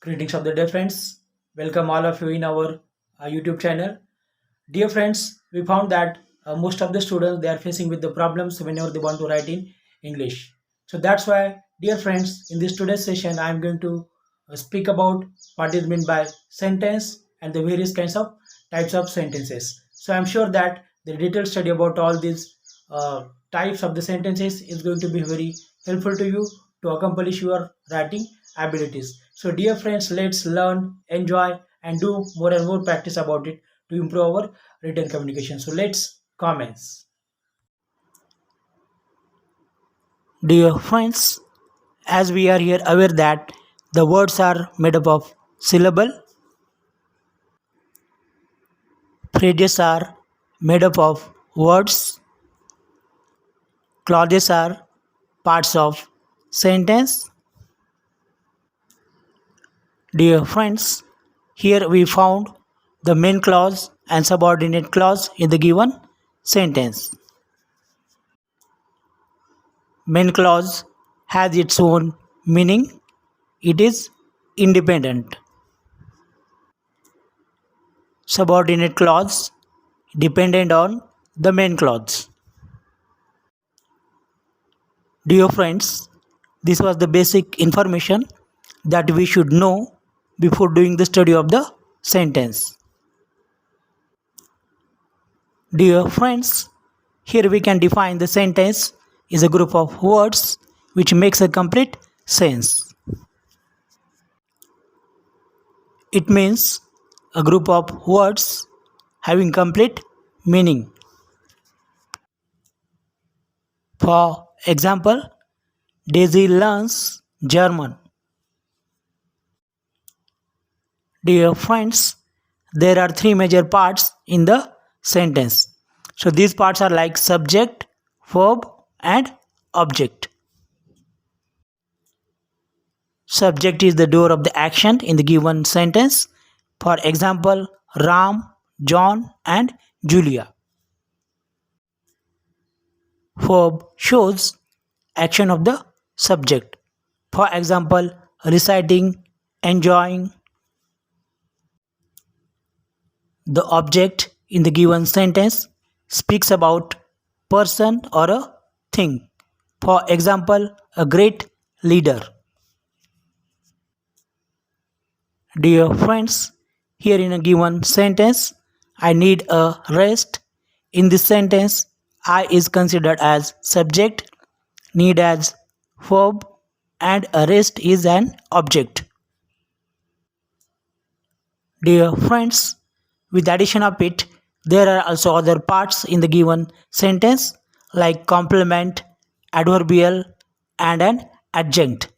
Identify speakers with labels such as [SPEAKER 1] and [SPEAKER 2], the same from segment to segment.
[SPEAKER 1] Greetings of the day, friends. Welcome all of you in our YouTube channel. Dear friends, we found that most of the students they are facing with the problems whenever they want to write in English. So that's why, dear friends, in this today's session, I am going to speak about what is meant by sentence and the various kinds of types of sentences. So I'm sure that the detailed study about all these types of the sentences is going to be very helpful to you to accomplish your writing abilities. So, dear friends, let's learn, enjoy, and do more and more practice about it to improve our written communication. So, let's commence. Dear friends, as we are here aware that the words are made up of syllable, phrases are made up of words, clauses are parts of sentence. Dear friends, here we found the main clause and subordinate clause in the given sentence. Main clause has its own meaning, it is independent. Subordinate clause dependent on the main clause. Dear friends, this was the basic information that we should know before doing the study of the sentence. Dear friends, here we can define the sentence is a group of words which makes a complete sense. It means a group of words having complete meaning. For example, Daisy learns German. Dear friends, there are three major parts in the sentence. So these parts are like subject, verb, and object. Subject is the door of the action in the given sentence. For example, Ram, John, and Julia. Verb shows action of the subject. For example, reciting, enjoying. The object in the given sentence speaks about person or a thing. For example, a great leader. Dear friends, here in a given sentence, I need a rest. In this sentence, I is considered as subject, need as verb, and a rest is an object. Dear friends, with addition of it, there are also other parts in the given sentence like complement, adverbial, and an adjunct.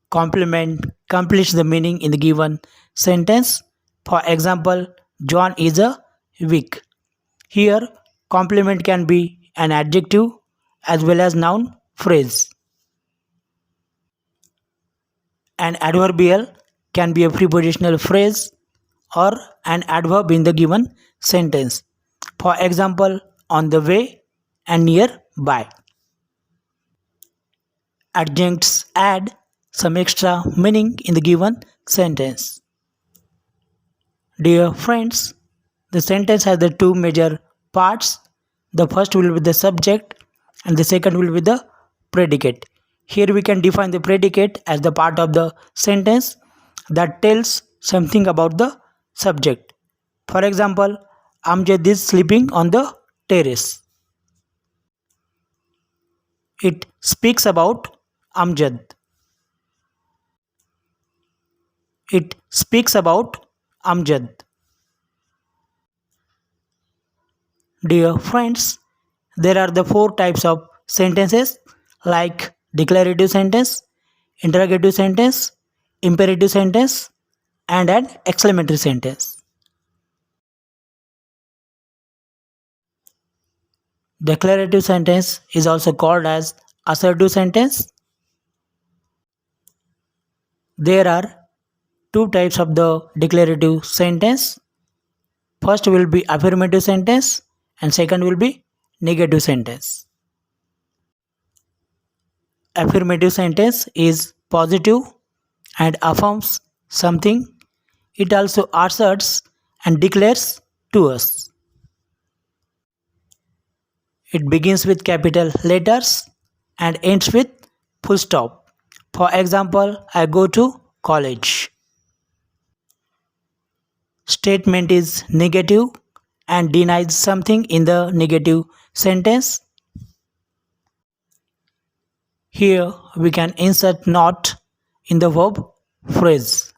[SPEAKER 1] Complement completes the meaning in the given sentence. For example, John is a weak. Here, complement can be an adjective as well as noun phrase. An adverbial can be a prepositional phrase or an adverb in the given sentence. For example, on the way and nearby. Adjuncts add some extra meaning in the given sentence. Dear friends, the sentence has the two major parts. The first will be the subject and the second will be the predicate. Here we can define the predicate as the part of the sentence that tells something about the subject. For example, Amjad is sleeping on the terrace. It speaks about Amjad. It speaks about Amjad. Dear friends, there are the four types of sentences like declarative sentence, interrogative sentence, imperative sentence, and an exclamatory sentence. Declarative sentence is also called as assertive sentence. There are two types of the declarative sentence. First will be affirmative sentence and second will be negative sentence. Affirmative sentence is positive and affirms something, it also asserts and declares to us. It begins with capital letters and ends with full stop. For example, I go to college. Statement is negative and denies something in the negative sentence. Here we can insert not in the verb phrase.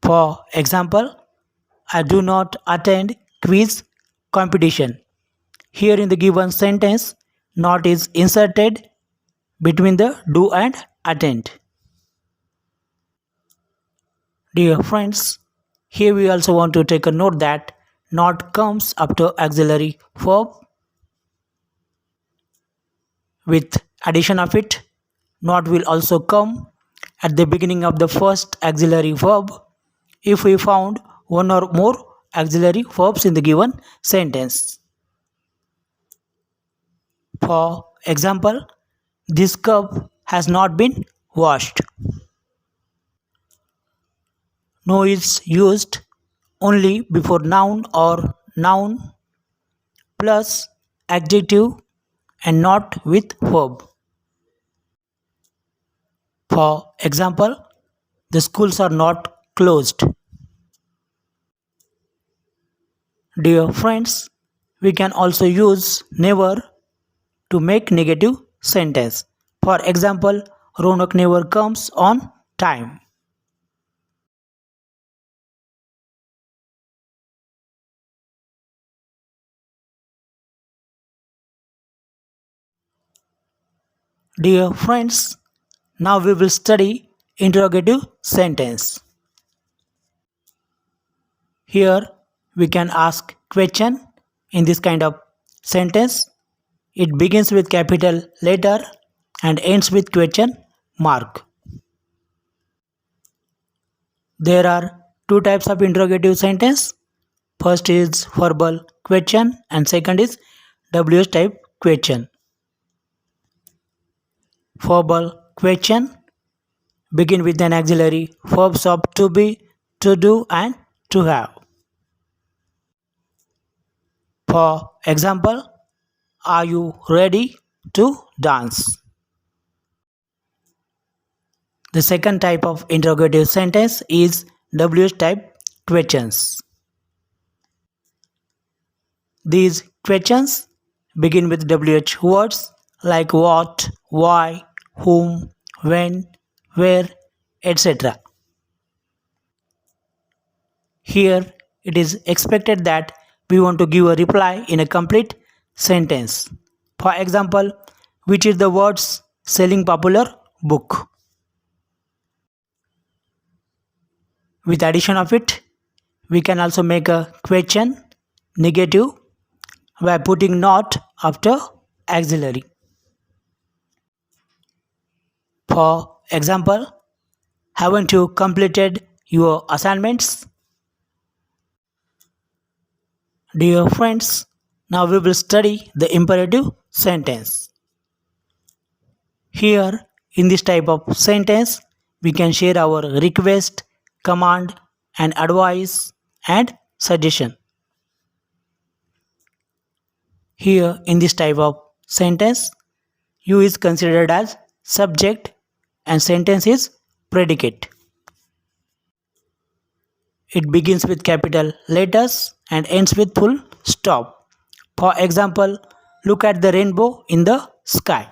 [SPEAKER 1] For example, I do not attend quiz competition. Here in the given sentence, not is inserted between the do and attend. Dear friends, here we also want to take a note that not comes after auxiliary verb. With addition of it, not will also come at the beginning of the first auxiliary verb if we found one or more auxiliary verbs in the given sentence. For example, this cup has not been washed. No is used only before noun or noun plus adjective and not with verb. For example, the schools are not closed. Dear friends, we can also use never to make negative sentence. For example, Ronak never comes on time. Dear friends, now we will study interrogative sentence. Here we can ask question in this kind of sentence. It begins with capital letter and ends with question mark. There are two types of interrogative sentence. First is verbal question and second is WH type question. Verbal question begin with an auxiliary verbs of to be, to do and to have. For example, are you ready to dance? The second type of interrogative sentence is WH type questions. These questions begin with WH words like what, why, whom, when, where, etc. Here it is expected that we want to give a reply in a complete sentence. For example, which is the words selling popular book? With addition of it, we can also make a question negative by putting not after auxiliary. For example, haven't you completed your assignments? Dear friends, now we will study the imperative sentence. Here, in this type of sentence, we can share our request, command, and advice and suggestion. Here, in this type of sentence, you is considered as subject and sentence is predicate. It begins with capital letters and ends with full stop. For example, look at the rainbow in the sky.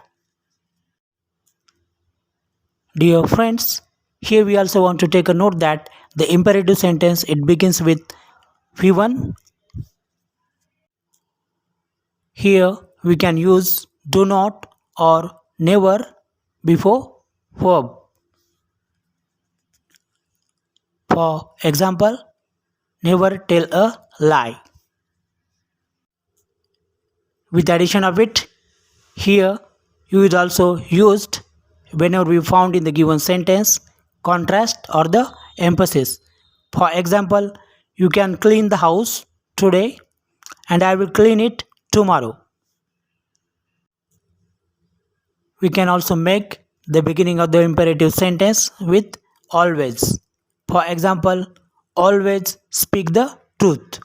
[SPEAKER 1] Dear friends, here we also want to take a note that the imperative sentence it begins with V1. Here we can use do not or never before verb. For example, never tell a lie. With addition of it, here you is also used whenever we found in the given sentence contrast or the emphasis. For example, you can clean the house today and I will clean it tomorrow. We can also make the beginning of the imperative sentence with always. For example, always speak the truth.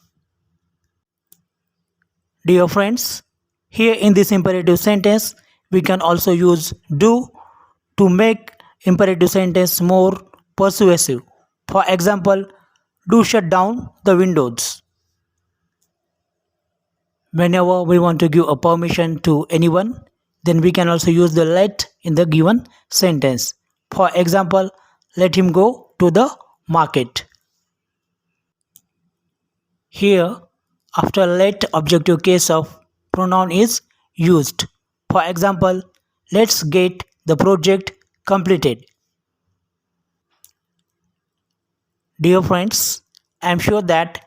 [SPEAKER 1] Dear friends, here in this imperative sentence, we can also use do to make imperative sentence more persuasive. For example, do shut down the windows. Whenever we want to give a permission to anyone, then we can also use the let in the given sentence. For example, let him go to the market. Here, after let, objective case of pronoun is used. For example, let's get the project completed. Dear friends, I am sure that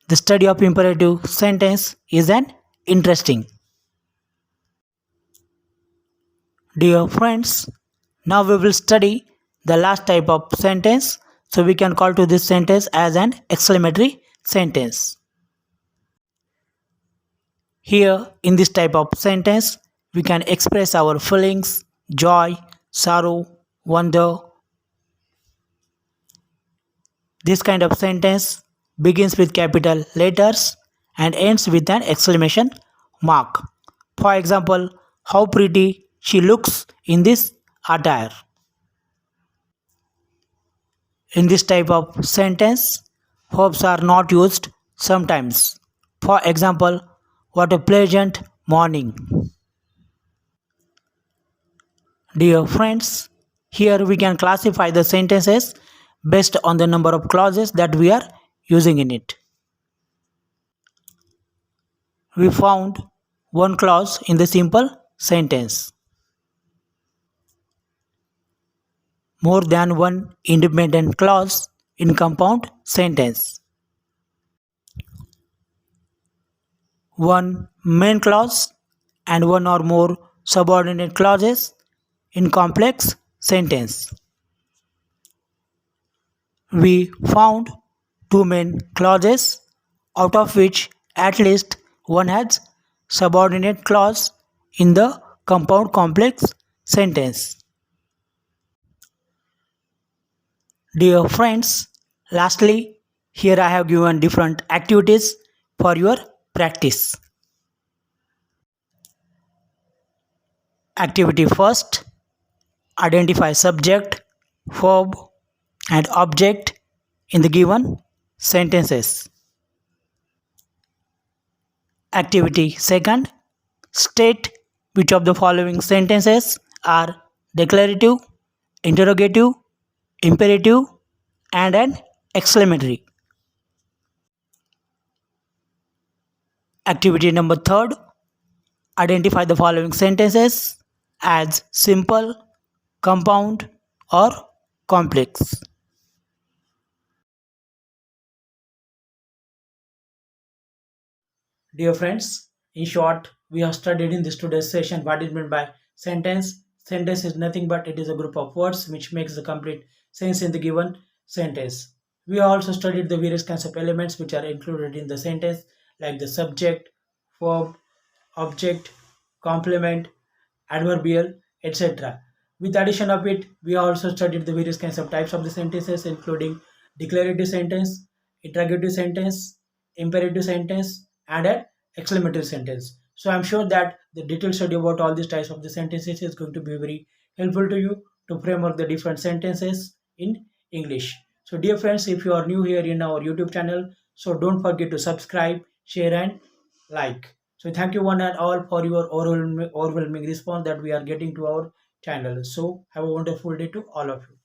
[SPEAKER 1] the study of imperative sentence is an interesting. Dear friends, now we will study the last type of sentence. So we can call to this sentence as an exclamatory sentence. Here in this type of sentence, we can express our feelings, joy, sorrow, wonder. This kind of sentence begins with capital letters and ends with an exclamation mark. For example, how pretty she looks in this attire. In this type of sentence, verbs are not used sometimes. For example, what a pleasant morning. Dear friends, here we can classify the sentences based on the number of clauses that we are using in it. We found one clause in the simple sentence. More than one independent clause in compound sentence. One main clause and one or more subordinate clauses in complex sentence. We found two main clauses, out of which at least one has subordinate clause in the compound complex sentence. Dear friends, lastly, here I have given different activities for your practice. Activity first, identify subject, verb, and object in the given sentences. Activity second, state which of the following sentences are declarative, interrogative, imperative, and an exclamatory. Activity number third, identify the following sentences as simple, compound, or complex. Dear friends, in short, we have studied in this today's session what is meant by sentence. Sentence is nothing but it is a group of words which makes the complete sense in the given sentence. We have also studied the various kinds of elements which are included in the sentence like the subject, verb, object, complement, adverbial, etc. With addition of it, we also studied the various kinds of types of the sentences, including declarative sentence, interrogative sentence, imperative sentence, and an exclamatory sentence. So I'm sure that the detailed study about all these types of the sentences is going to be very helpful to you to frame up the different sentences in English. So dear friends, if you are new here in our YouTube channel, so don't forget to subscribe, share, and like. So thank you one and all for your overwhelming response that we are getting to our channel. So have a wonderful day to all of you.